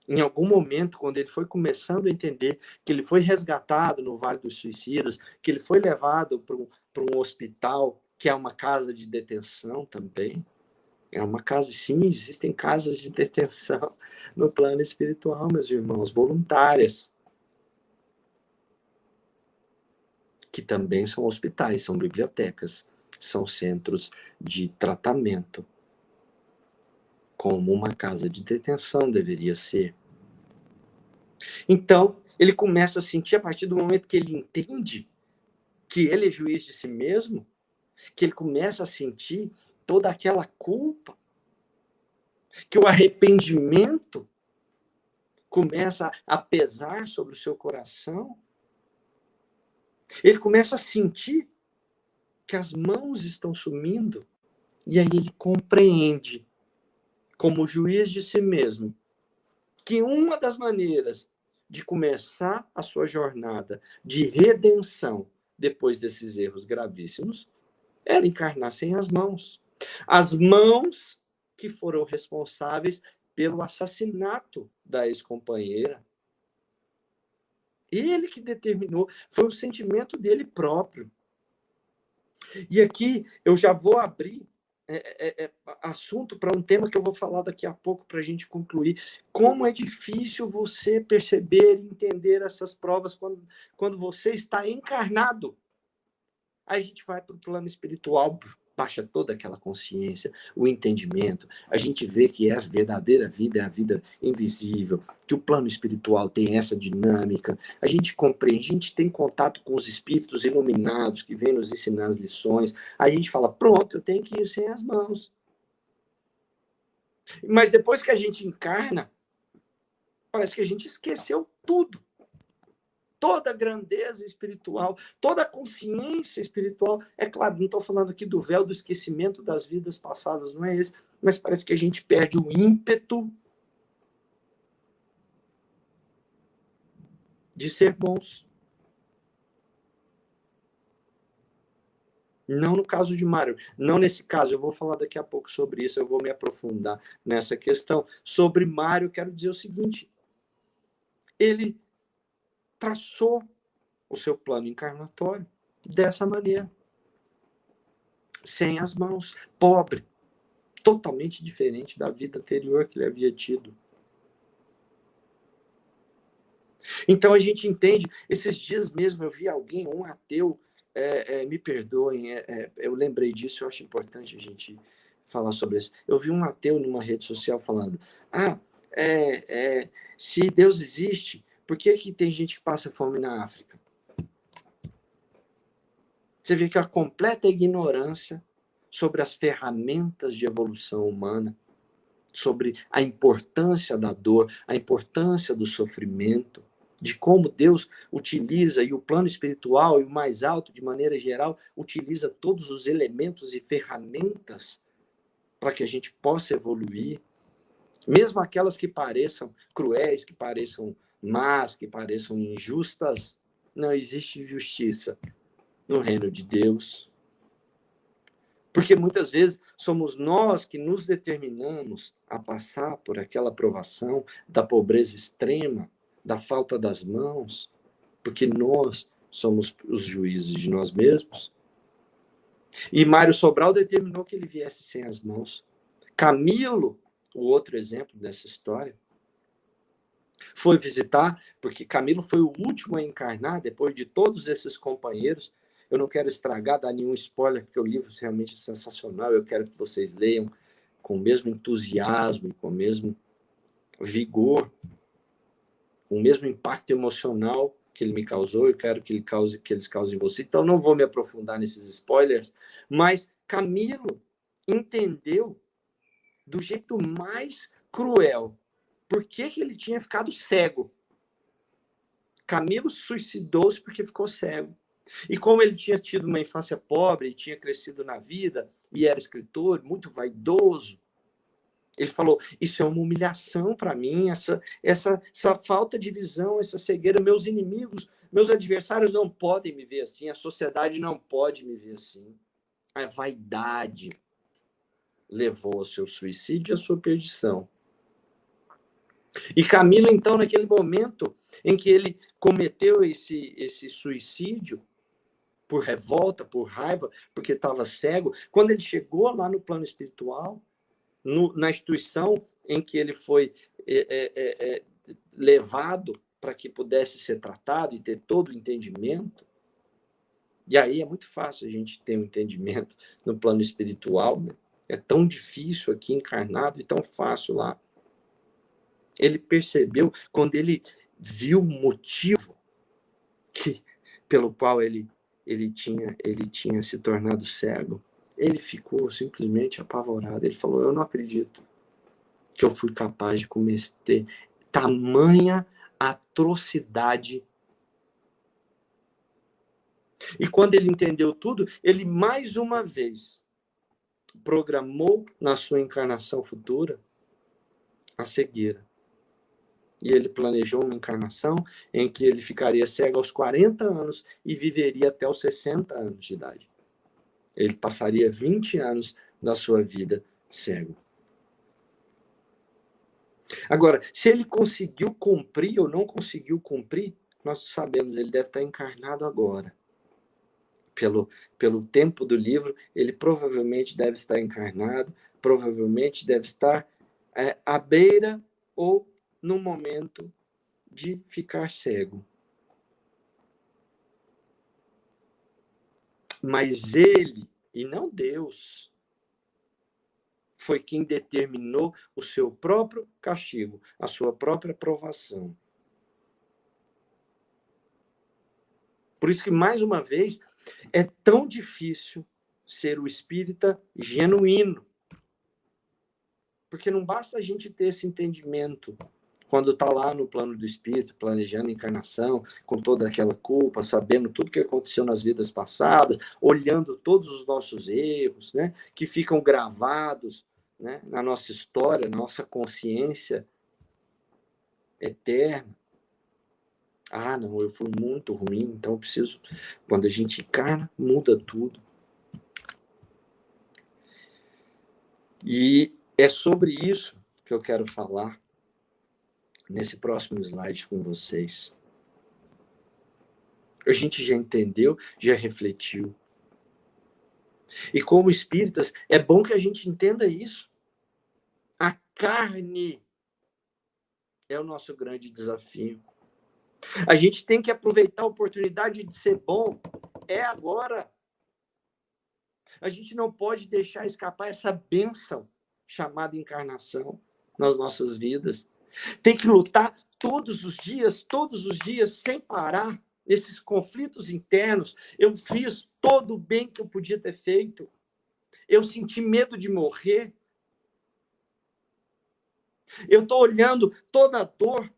em algum momento, quando ele foi começando a entender que ele foi resgatado no Vale dos Suicidas, que ele foi levado para um hospital, que é uma casa de detenção também. É uma casa, sim, existem casas de detenção no plano espiritual, meus irmãos, voluntárias. Que também são hospitais, são bibliotecas, são centros de tratamento. Como uma casa de detenção deveria ser. Então, ele começa a sentir, a partir do momento que ele entende que ele é juiz de si mesmo, que ele começa a sentir toda aquela culpa, que o arrependimento começa a pesar sobre o seu coração. Ele começa a sentir que as mãos estão sumindo, e aí ele compreende, como juiz de si mesmo, que uma das maneiras de começar a sua jornada de redenção depois desses erros gravíssimos era encarnar sem as mãos. As mãos que foram responsáveis pelo assassinato da ex-companheira. Ele que determinou, foi um sentimento dele próprio. E aqui eu já vou abrir assunto para um tema que eu vou falar daqui a pouco para a gente concluir. Como é difícil você perceber e entender essas provas quando você está encarnado. Aí a gente vai para o plano espiritual, baixa toda aquela consciência, o entendimento. A gente vê que a verdadeira vida é a vida invisível, que o plano espiritual tem essa dinâmica. A gente compreende, a gente tem contato com os espíritos iluminados que vêm nos ensinar as lições. A gente fala, pronto, eu tenho que ir sem as mãos. Mas depois que a gente encarna, parece que a gente esqueceu tudo. Toda a grandeza espiritual, toda a consciência espiritual. É claro, não estou falando aqui do véu do esquecimento das vidas passadas, não é esse, mas parece que a gente perde o ímpeto de ser bons. Não no caso de Mário, não nesse caso, eu vou falar daqui a pouco sobre isso, eu vou me aprofundar nessa questão. Sobre Mário, quero dizer o seguinte, ele traçou o seu plano encarnatório dessa maneira. Sem as mãos, pobre, totalmente diferente da vida anterior que ele havia tido. Então a gente entende, esses dias mesmo eu vi alguém, um ateu, me perdoem, eu lembrei disso, eu acho importante a gente falar sobre isso. Eu vi um ateu numa rede social falando, se Deus existe, por que tem gente que passa fome na África? Você vê que a completa ignorância sobre as ferramentas de evolução humana, sobre a importância da dor, a importância do sofrimento, de como Deus utiliza, e o plano espiritual e o mais alto, de maneira geral, utiliza todos os elementos e ferramentas para que a gente possa evoluir, mesmo aquelas que pareçam cruéis, que pareçam más, que pareçam injustas, não existe injustiça no reino de Deus. Porque muitas vezes somos nós que nos determinamos a passar por aquela provação da pobreza extrema, da falta das mãos, porque nós somos os juízes de nós mesmos. E Mário Sobral determinou que ele viesse sem as mãos. Camilo, o outro exemplo dessa história, foi visitar, porque Camilo foi o último a encarnar, depois de todos esses companheiros. Eu não quero estragar, dar nenhum spoiler, porque o livro realmente é sensacional. Eu quero que vocês leiam com o mesmo entusiasmo, com o mesmo vigor, com o mesmo impacto emocional que ele me causou. Eu quero que eles causem em você. Então, não vou me aprofundar nesses spoilers, mas Camilo entendeu do jeito mais cruel por que ele tinha ficado cego. Camilo suicidou-se porque ficou cego. E como ele tinha tido uma infância pobre, tinha crescido na vida e era escritor, muito vaidoso, ele falou, isso é uma humilhação para mim, essa falta de visão, essa cegueira, meus inimigos, meus adversários não podem me ver assim, a sociedade não pode me ver assim. A vaidade levou ao seu suicídio e à sua perdição. E Camilo, então, naquele momento em que ele cometeu esse suicídio, por revolta, por raiva, porque estava cego, quando ele chegou lá no plano espiritual, na instituição em que ele foi levado para que pudesse ser tratado e ter todo o entendimento, e aí é muito fácil a gente ter um entendimento no plano espiritual, né? É tão difícil aqui encarnado e tão fácil lá. Ele percebeu, quando ele viu o motivo pelo qual ele tinha se tornado cego, ele ficou simplesmente apavorado. Ele falou, eu não acredito que eu fui capaz de cometer tamanha atrocidade. E quando ele entendeu tudo, ele mais uma vez programou na sua encarnação futura a cegueira. E ele planejou uma encarnação em que ele ficaria cego aos 40 anos e viveria até os 60 anos de idade. Ele passaria 20 anos da sua vida cego. Agora, se ele conseguiu cumprir ou não conseguiu cumprir, nós sabemos, ele deve estar encarnado agora. pelo tempo do livro, ele provavelmente deve estar encarnado, provavelmente deve estar à beira ou no momento de ficar cego. Mas ele, e não Deus, foi quem determinou o seu próprio castigo, a sua própria provação. Por isso que, mais uma vez, é tão difícil ser o espírita genuíno. Porque não basta a gente ter esse entendimento quando está lá no plano do espírito, planejando a encarnação, com toda aquela culpa, sabendo tudo que aconteceu nas vidas passadas, olhando todos os nossos erros, né, que ficam gravados, né, na nossa história, na nossa consciência eterna. Ah, não, eu fui muito ruim, então eu preciso... Quando a gente encarna, muda tudo. E é sobre isso que eu quero falar nesse próximo slide com vocês. A gente já entendeu, já refletiu. E como espíritas, é bom que a gente entenda isso. A carne é o nosso grande desafio. A gente tem que aproveitar a oportunidade de ser bom. É agora. A gente não pode deixar escapar essa bênção chamada encarnação nas nossas vidas. Tem que lutar todos os dias, sem parar, esses conflitos internos. Eu fiz todo o bem que eu podia ter feito. Eu senti medo de morrer. Eu estou olhando toda a dor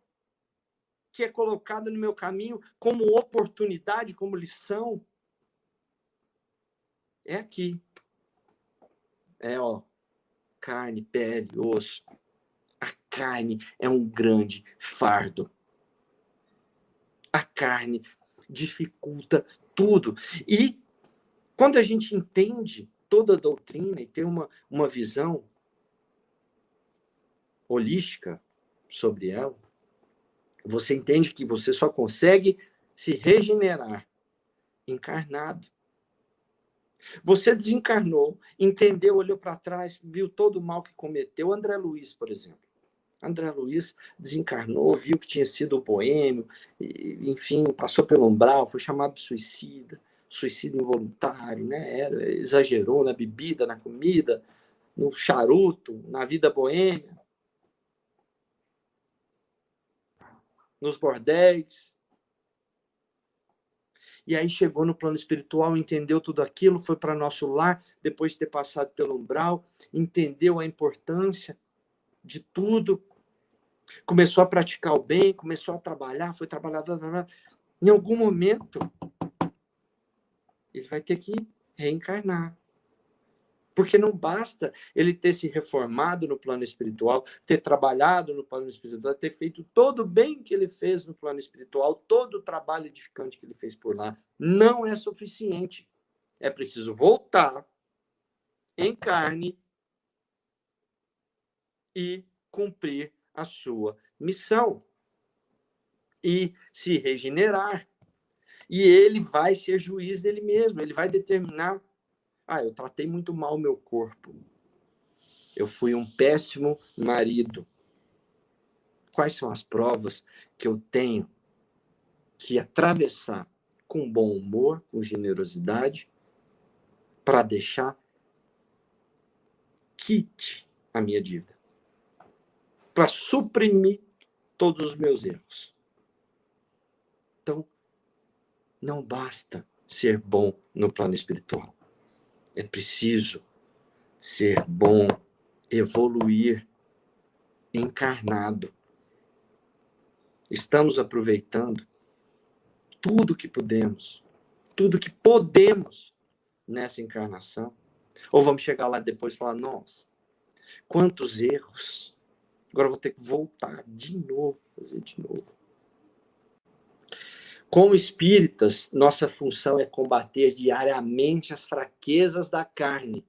que é colocada no meu caminho como oportunidade, como lição. É aqui. É, ó, carne, pele, osso. A carne é um grande fardo. A carne dificulta tudo. E quando a gente entende toda a doutrina e tem uma visão holística sobre ela, você entende que você só consegue se regenerar encarnado. Você desencarnou, entendeu, olhou para trás, viu todo o mal que cometeu. André Luiz, por exemplo. André Luiz desencarnou, viu que tinha sido boêmio, enfim, passou pelo umbral, foi chamado de suicida involuntário, né? Exagerou na bebida, na comida, no charuto, na vida boêmia, nos bordéis. E aí chegou no plano espiritual, entendeu tudo aquilo, foi para nosso lar, depois de ter passado pelo umbral, entendeu a importância de tudo, começou a praticar o bem, começou a trabalhar, foi trabalhar. Em algum momento, ele vai ter que reencarnar. Porque não basta ele ter se reformado no plano espiritual, ter trabalhado no plano espiritual, ter feito todo o bem que ele fez no plano espiritual, todo o trabalho edificante que ele fez por lá. Não é suficiente. É preciso voltar em carne e cumprir a sua missão. E se regenerar. E ele vai ser juiz dele mesmo. Ele vai determinar: eu tratei muito mal o meu corpo. Eu fui um péssimo marido. Quais são as provas que eu tenho que atravessar com bom humor, com generosidade, para deixar quite a minha dívida? Para suprimir todos os meus erros. Então, não basta ser bom no plano espiritual. É preciso ser bom, evoluir, encarnado. Estamos aproveitando tudo que podemos nessa encarnação? Ou vamos chegar lá depois e falar: nossa, quantos erros, agora vou ter que voltar de novo, fazer de novo. Como espíritas, nossa função é combater diariamente as fraquezas da carne,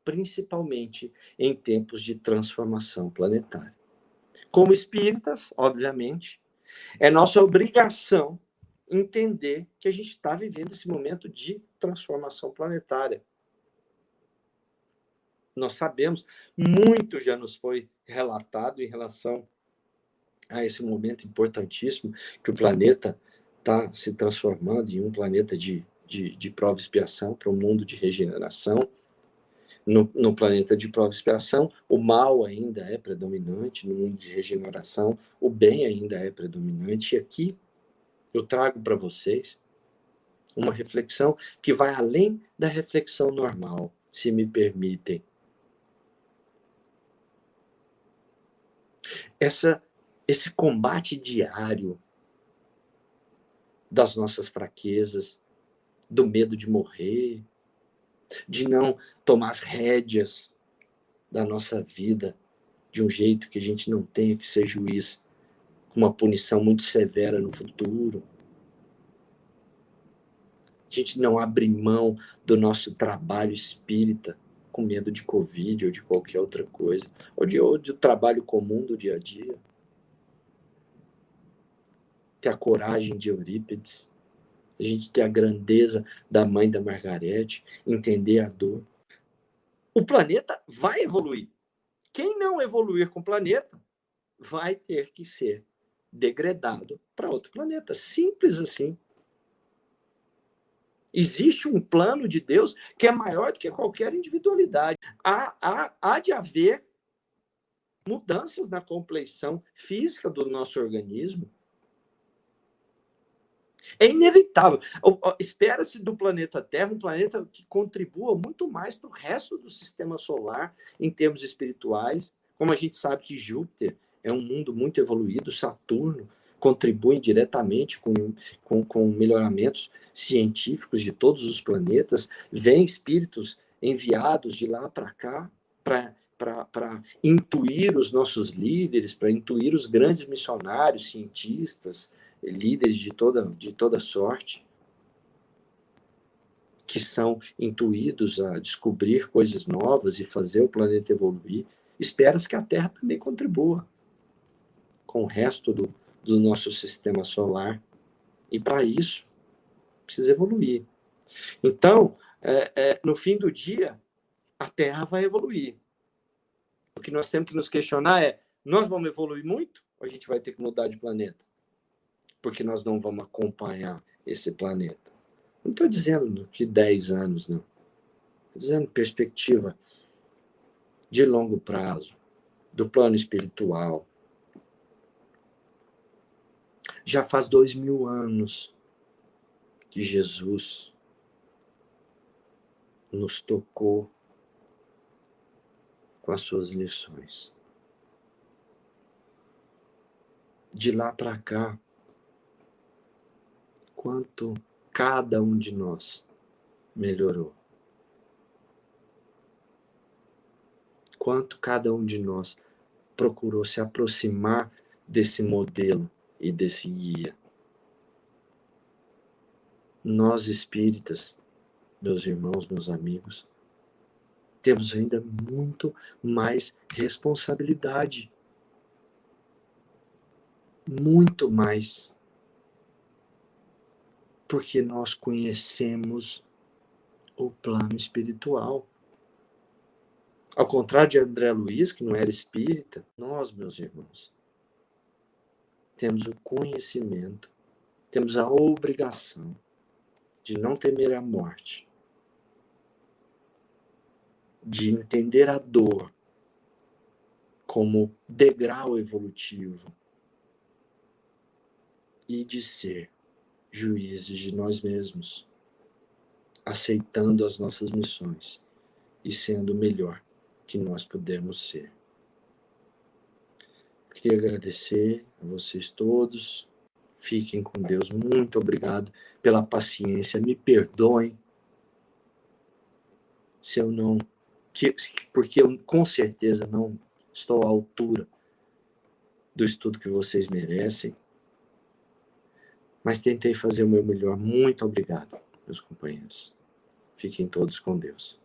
principalmente em tempos de transformação planetária. Como espíritas, obviamente, é nossa obrigação entender que a gente está vivendo esse momento de transformação planetária. Nós sabemos, muito já nos foi relatado em relação a esse momento importantíssimo que o planeta está se transformando em um planeta de prova e expiação para um mundo de regeneração. No planeta de prova e expiação, o mal ainda é predominante, no mundo de regeneração, o bem ainda é predominante. E aqui eu trago para vocês uma reflexão que vai além da reflexão normal, se me permitem. Esse combate diário das nossas fraquezas, do medo de morrer, de não tomar as rédeas da nossa vida de um jeito que a gente não tenha que ser juiz, com uma punição muito severa no futuro. A gente não abre mão do nosso trabalho espírita com medo de Covid ou de qualquer outra coisa, ou de trabalho comum do dia a dia. Ter a coragem de Eurípides, a gente ter a grandeza da mãe da Margarete, entender a dor. O planeta vai evoluir. Quem não evoluir com o planeta vai ter que ser degradado para outro planeta. Simples assim. Existe um plano de Deus que é maior do que qualquer individualidade. Há de haver mudanças na compleição física do nosso organismo. É inevitável. Espera-se do planeta Terra um planeta que contribua muito mais para o resto do sistema solar em termos espirituais. Como a gente sabe que Júpiter é um mundo muito evoluído, Saturno contribui diretamente com melhoramentos científicos de todos os planetas. Vêm espíritos enviados de lá para cá para intuir os nossos líderes, para intuir os grandes missionários, cientistas, líderes de toda sorte, que são intuídos a descobrir coisas novas e fazer o planeta evoluir. Espera-se que a Terra também contribua com o resto do nosso sistema solar. E para isso, precisa evoluir. Então, no fim do dia, a Terra vai evoluir. O que nós temos que nos questionar é, nós vamos evoluir muito ou a gente vai ter que mudar de planeta? Porque nós não vamos acompanhar esse planeta. Não estou dizendo que 10 anos, não. Estou dizendo perspectiva de longo prazo, do plano espiritual. Já faz 2000 anos que Jesus nos tocou com as suas lições. De lá para cá, quanto cada um de nós melhorou. Quanto cada um de nós procurou se aproximar desse modelo e desse guia. Nós espíritas, meus irmãos, meus amigos, temos ainda muito mais responsabilidade. Muito mais. Porque nós conhecemos o plano espiritual. Ao contrário de André Luiz, que não era espírita, nós, meus irmãos, temos o conhecimento, temos a obrigação de não temer a morte, de entender a dor como degrau evolutivo e de ser juízes de nós mesmos, aceitando as nossas missões e sendo o melhor que nós pudermos ser. Queria agradecer a vocês todos. Fiquem com Deus. Muito obrigado pela paciência. Me perdoem se eu não... porque eu com certeza não estou à altura do estudo que vocês merecem. Mas tentei fazer o meu melhor. Muito obrigado, meus companheiros. Fiquem todos com Deus.